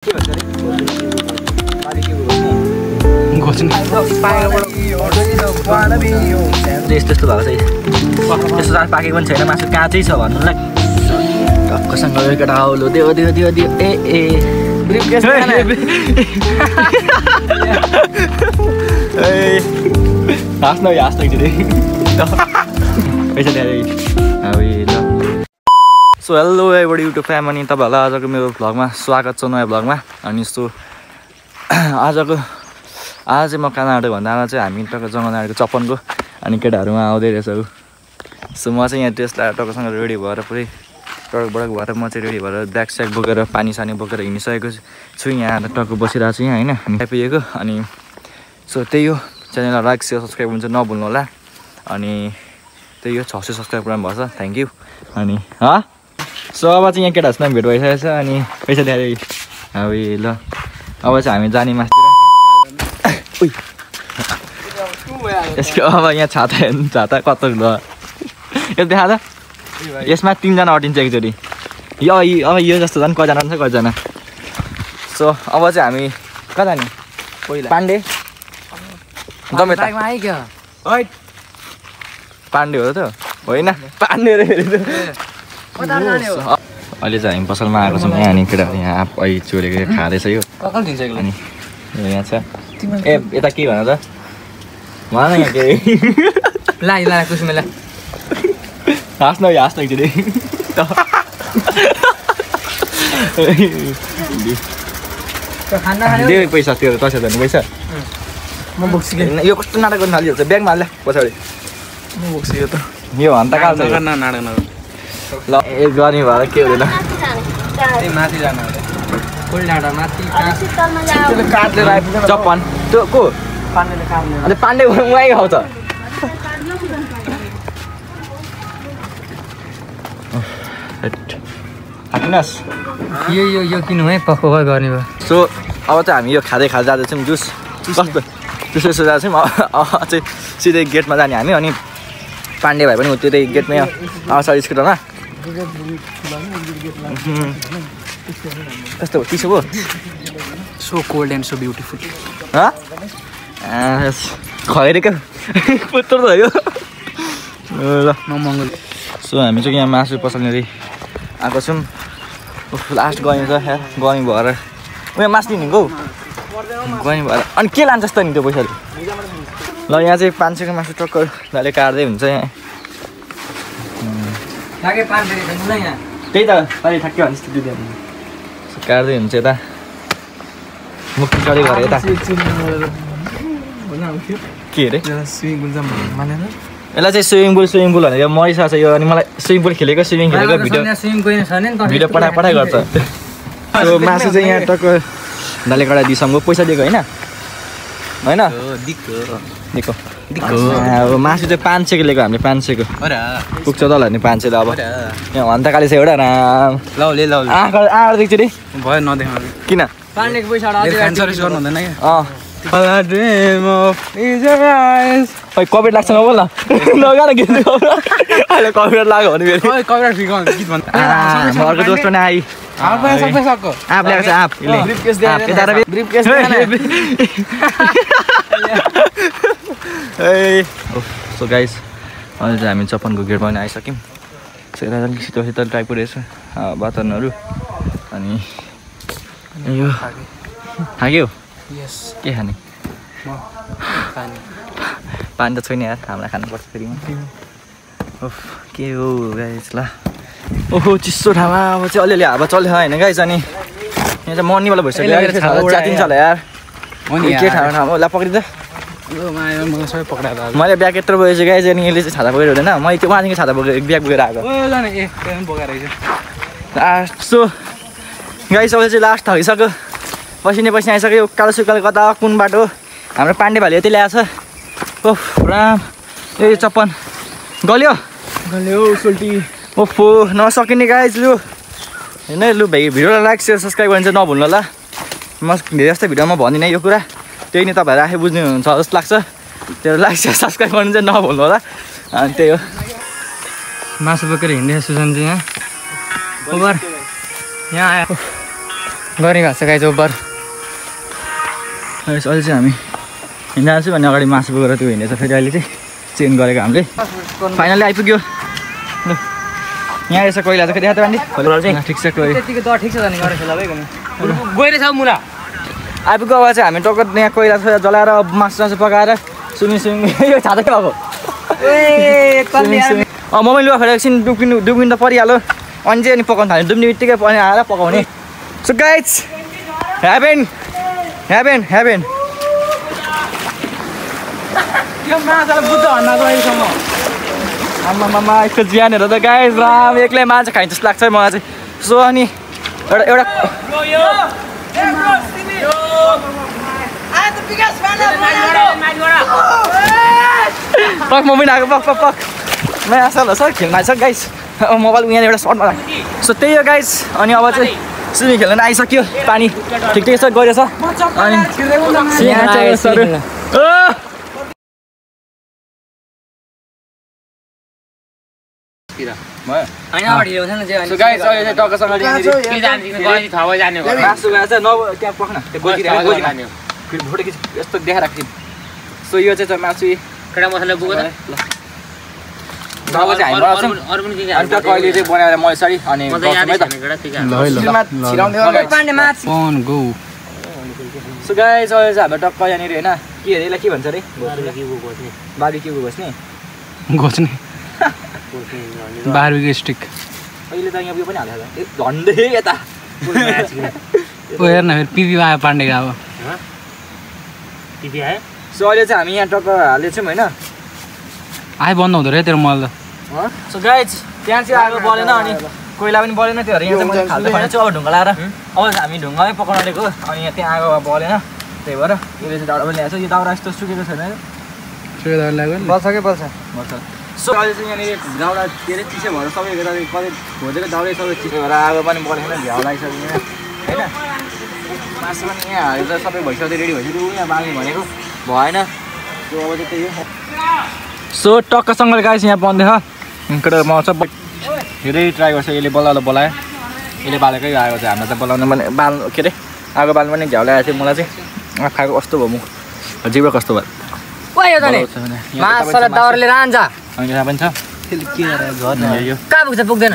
त्यस्तो भएको छ त्यस्तो जान पाकेको पनि छैन मासु काँचै छ भन्नुलाई कसँग केटा आउलो दियो दियो दियो दियो ए हाँस्न पैसा ल्याएर so hello every YouTube family तपाईँहरूलाई आजको मेरो भ्लगमा स्वागत छ नयाँ भ्लगमा अनि यस्तो आज चाहिँ म कानाडा भन्दा चाहिँ हामी टक्क जङ्गल चप्पनको अनि केटाहरूमा आउँदै रहेछ सो म चाहिँ यहाँ ड्रेस लगाएर टक्कसँग रेडी भएर पुरै टक्कबाट भएर म चाहिँ रेडी भएर ब्याग स्याग बोकेर पानी सानी बोकेर हिँडिसकेको छु यहाँ टक्क बसिरहेको छु यहाँ होइन आइपुगेको अनि सो त्यही हो च्यानललाई लाइक सेयर सब्सक्राइब हुन्छ नभुल्नु होला अनि त्यही हो 600 सब्सक्राइब गर्नु भएको छ थ्याङ्क यू अनि सो अब चाहिँ यहाँ केटाहरूसँग भेट भइसकेको छ अनि पैसा ल्याएर अब ल अब चाहिँ हामी जाने मासतिर यसको अब यहाँ छाता हेर्नु छाता कस्तो ल यो देखा त यसमा 3 जना अटिन्छ एकचोटि यो अब यो जस्तो झन् कतिजना छ कतिजना सो अब चाहिँ हामी कता जाने पहिला पाण्डे पाण्डे हो त होइन पाण्डे अहिले चाहिँ हामी पसलमा आएको छौँ यहाँ अनि केटाहरू यहाँ अहिले चोरेको खाँदैछ यो अनि यहाँ छ ए यता के भन त भन यहाँ के ला कुसुमेला हाँस्न एकचोटि पैसा त्यो तस धनी पैसा म बोक्छु यो कस्तो नाटक गर्नु थालिहाल्छ ब्यागमा हाल्छ पछाडि म बोक्छु यो त यो हन्ता काल छ नाटक ल ए गर्ने भएर के हुँदैन माथि जानु काट्दै चप्पन त्यो को पाण्डे पाण्डे उहाँ आउँछ हाकिनस् यो किन्नु है पक्को गर्ने भयो सो अब चाहिँ हामी यो खाँदै जाँदैछौँ जुस कस्तो जुस जाँदैछौँ चाहिँ सिधै गेटमा जाने हामी अनि पाण्डे भाइ पनि त्यतै गेटमै आउँछ स्कुटरमा कस्तो हो चिसो भयो so cold and so beautiful खैरेको पुत्र त यो ल मङ्गल सो हामी चाहिँ यहाँ मासु पसल्ने आएको छौँ लास्ट गयौँ छ गयौँ भएर उयो मासु लिनेको गयौँ भएर अनि के लान्छस् त नि त्यो पैसाले ल यहाँ चाहिँ 500 को मासु टक्कर दाले काट्दै हुन्छ यहाँ त्यही त अहिले ठ्याक्कै भन्नुहोस् त त्यो काट्दै हुन्छ यता मुक्ति चढी गरेर यता के अरे यसलाई चाहिँ स्विमिङ पुल भनेर मरिसकेको छ यो अनि मलाई स्विमिङ पुल खेलेको भिडियो पठाइ गर्छ त्यो मासु चाहिँ यहाँ टक्क दाले काटा दिसम्म पैसा दिएको होइन दिएको अब मासु चाहिँ 500 को लिएको हामीले 500 को पुग्छ त ल नि 500 अब यहाँ हन्ता काली छ एउटा राम आएर देख्छु भयो नदेखाउनु किन पाण्डेको पैसा गर्नु हुँदैन क्या कपिराइट लाग्छ नबोल न नगाएर गीत अहिले कपिराइट लाग्यो भने अर्को दोस्त पनि आइ आप ल्याएको छ आप सो गाइस अहिले चाहिँ हामी चप्पनको गेटमा पनि आइसक्यौँ शीतल शीतल टाइपको रहेछ वातावरणहरू अनि यो खाग्यो के खाने पानी त छैन यार हामीलाई खानुपर्छ फेरि के हो गाइस ल ओहो चिसो ठाउँमा अब चाहिँ अलिअलि हावा चल्यो होइन गाइस अनि यहाँ चाहिँ मर्नीवाला भइसक्यो च्यातिन्छ होला यार के ठाउँ ला पक्रिन्छ मैले ब्याग यत्रो बोकेछु गाइस अनि यसले चाहिँ छाता बोकेर हुँदैन मैले त्यो उहाँदेखि छाता बोकेर ब्याग बोकेर आएको सो गाइस अब चाहिँ लास्ट थाकिसक्यो पसिनै आइसक्यो कालो सुकालो कता कुन बाटो हाम्रो पाण्डे भाइले यति ल्याएको छ ओह राम ए चप्पन गल्यो सोल्टी ओफो नसकिने गाइस लु होइन लु भाइ भिडियोलाई लाइक सेयर सब्सक्राइब गर्नु चाहिँ नभुल्नु होला म धेरै जस्तो भिडियोमा भन्दिनँ यो कुरा त्यही नै तपाईँहरू आफै बुझ्नुहुन्छ जस्तो लाग्छ त्यो लाइक सेयर सब्सक्राइब गर्नु चाहिँ नभुल्नु होला अनि त्यही हो मासु बोकेर हिँड्दैछ सुजन चाहिँ यहाँ ओभर यहाँ आयो गर्ने भएको छ गाइज ओभर अहिले चाहिँ हामी हिँड्दा छु भने अगाडि मासु बोकेर त्यो हिँडेछ फेरि अहिले चाहिँ चेन्ज गरेको हामीले फाइनली आइपुग्यो ल यहाँ रहेछ कोइला चाहिँ देखा त बान्डी ठिक छ कोही त्यतिको त ठिक छ नि गरेर खेला भाइ गइरहेछ मुला आइपुग्यो अब चाहिँ हामी टक्क यहाँ कोइला जलाएर मासु पकाएर स्विमिङ यो छाता के भएको मोबाइल लुगा फेरि एकछिन डुबिन त परिहाल्यो अनि चाहिँ अनि पकाउनु थाल्यो डुब्ने बित्तिकै पनि आएर पकाउने सो गाइज हेभेन यो माछालाई बुझ्छ भन्दा गएसम्म आमामामा यस्तो ज्यानहरू त गाइज राम एक्लै माछा खाइन्छ जस्तो लाग्छ मलाई चाहिँ सो अनि एउटा पक म पनि आएको पक नयाँ असल हो सर खेल्न आइसक्यो गाइस मोबाइल यहाँ एउटा सर्टमा राख्यो सो त्यही हो गाइस अनि अब चाहिँ स्विमिङ खेल्न आइसक्यो पानी ठिक छ गइरहेछ अनि यस्तो देखाइराख्छ सो यो चाहिँ मासु मसला बुक अहिले चाहिँ बनाएर मैले सरी अनि सो गाइस अहिले चाहिँ हाम्रो टक्क यहाँनिर होइन के अरे यसलाई के भन्छ अरे बार्बिक्यू घोच्ने बार्बिक्यू स्टिक अहिले त यहाँ उयो पनि हालेको छ झन्डै यता ओ हेर्न फेरि पिपी आयो पाण्डेको अब पिपी आयो सो अहिले चाहिँ हामी यहाँ टक्क हालेछौँ होइन आइ बन्द हुँदो रहेछ तेरो मल त सो गाइज त्यहाँ चाहिँ आगो बलेन अनि कोइला पनि बलेन त्योहरू यहाँ चाहिँ खाल्दै खाने छु अब ढुङ्गा लाएर अब हामी ढुङ्गामै पकाउन लिएको अनि यहाँ त्यहाँ आगो बलेन त्यही भएर यसले चाहिँ दाउरा पनि ल्याएको छ यो दाउरा यस्तो सुकेको छैन बल्छ सो अहिले चाहिँ यहाँनिर दाउरा के अरे चिसो भएर सबै कतै खोजेको दाउरै सबै चिसो भएर आगो पनि बलेन झ्याउ लागिसक्यो होइन मासु पनि यहाँ हालेर सबै भइसक्यो रेडी भइसक्यो यहाँ बाँध्ने भनेको भएन सो अब चाहिँ त्यही हो सो टक्कसँगले गाइस यहाँ बन्दैछ इनबाट म सब धेरै ट्राई गर्छ यसले बोलायो यसले बालेकै आएको चाहिँ हाम्रो त बोलाउनु पनि के अरे आगो बाल्नु पनि झ्याउ ल्याएको थियो मलाई चाहिँ खाएको कस्तो भयो म जिब्रो कस्तो भयो अनि यहाँ पनि छ कहाँ पुग्छ पुग्दैन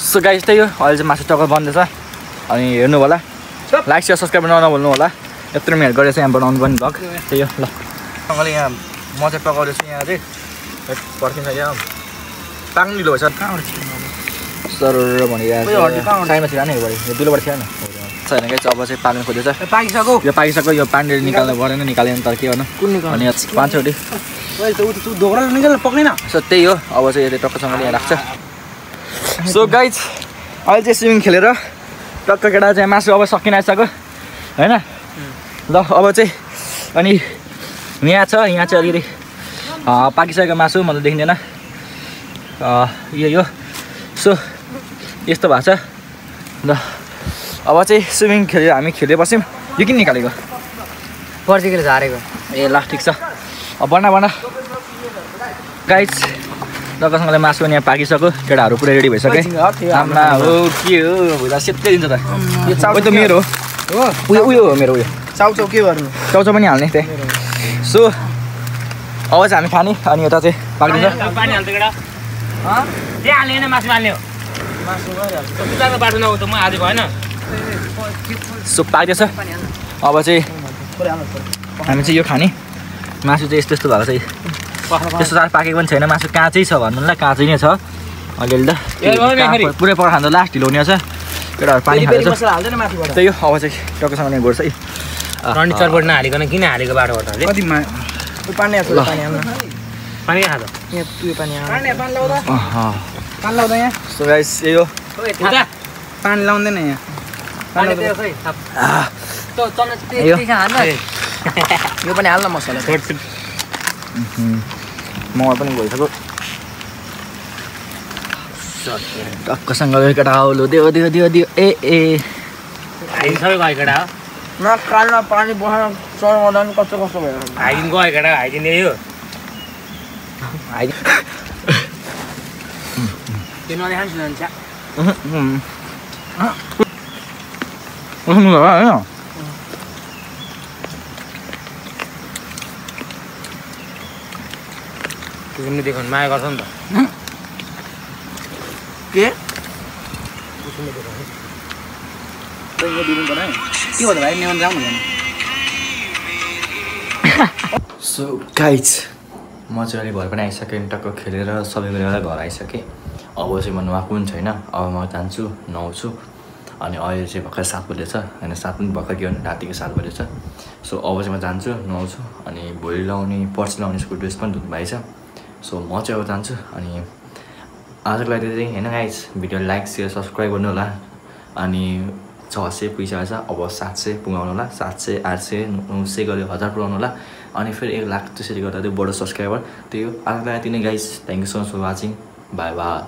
सो गाइस त्यही हो अहिले चाहिँ मासु टक्क बन्दैछ अनि हेर्नु होला लाइक सेयर सब्सक्राइब नभुल्नु होला यत्रो मिनट गरेर चाहिँ यहाँ बनाउनु पनि भ्लग त्यही हो ल सँगले यहाँ म चाहिँ पकाउँदैछु यहाँ चाहिँ पर्खिन्छ यहाँ पाक्नु ढिलो भएछ सर भनिरहेको साइमा छिरा नै पऱ्यो यो दुलोबाट छिरा न छैन गाइस अब चाहिँ पाक्नु खोज्दैछ यो पाकिसक्यो यो पानीले निकाल्नु परेन निकालेन तर के गर्नु अनि 5 सो त्यही हो अब चाहिँ यसले टक्कसँगले यहाँ राख्छ सो गाइज अहिले चाहिँ स्विमिङ खेलेर टक्क केटा चाहिँ मासु अब सकिन आइसक्यो होइन ल अब चाहिँ अनि यहाँ चाहिँ अलिकति पाकिसकेको मासु मतलब देखिँदैन यो सो यस्तो भएको छ ल अब चाहिँ स्विमिङ खेलेर हामी खेले बस्यौँ यो किन निकालेको पर्सिकले झारेको ए ल ठिक छ अब बना गाइज टक्कसँगले मासु पनि यहाँ पाकिसक्यो केटाहरू पुरै रेडी भइसक्यो आमा हो के हो भुजा सेतै दिन्छ त यो चाउ त मेरो हो उयो हो मेरो उयो चाउचाउ के गर्नु चाउचाउ पनि हाल्ने त्यही सो अब चाहिँ हामी खाने अनि यता चाहिँ पाकिन्छ पानी हाल्छ केटा त्यहाँ हाल्ने हैन मासु हाल्ने हो मासु गरिहाल्छ सुताको बाटो नउ त म हाल्दै भएन सो पाक्दैछ अब चाहिँ हामी चाहिँ यो खाने मासु चाहिँ यस्तो भएको छ त्यस्तो साह्रो पाकेको पनि छैन मासु काँचै छ भन्नु ल काँचै नै छ अलिअलि त पुरै पकाएर खाँदा लास्ट ढिलो हुने छ केटाहरू पानी खाँदैछ त्यही हो अब चाहिँ टक्कसँगले गोड्छ है रन्डी चरबोट नहालिकन किन हालेको बाटोबाट कति पानी पानी खाँदा यहाँ सो गाइस यही हो पानी लाउँदैन यहाँ यो पनि हाल्न मसला मगर पनि गइसक्यो टक्कसँगले केटा आउलो दियो ए सबै भयो केटा नकालमा पानी बहाल्न सर्वदान कस्तो कस्तो भयो हाइदिन गयो केटा हाइदिने यो त्यो नदेखानु सुन्छ कुसुमले देखाउनु माया गर्छ नि त के कुसुमले देखाउनु तैँले दिनु पर्यो के भयो भाइ नेवन जाउँ हुँदैन सो गाइज म चाहिँ अहिले घर पनि आइसकेँ टक्क खेलेर सबै गरेर घर आइसकेँ अब चाहिँ म नुहाएको पनि छैन अब म जान्छु नुहाउँछु अनि अहिले चाहिँ भर्खर 7 बजेछ होइन 7 पनि भर्खर के भन्नु रातिको 7 बजेछ सो अब चाहिँ म जान्छु नुहाउँछु अनि भोलि लाउने पर्सि लाउने स्कुल ड्रेस पनि धुनु भएछ सो म चाहिँ अब जान्छु अनि आजको लागि चाहिँ होइन guys video like share subscribe गर्नु होला अनि 600 पुगिसकेको छ अब 700 पुगाउनु होला 700 800 900 गऱ्यो 1000 पुगाउनु होला अनि फेरि 1 लाख त्यसरी गर्दा त्यो बडो सब्सक्राइबर त्यही हो आजको लागि यति नै guys thank you so much for watching bye by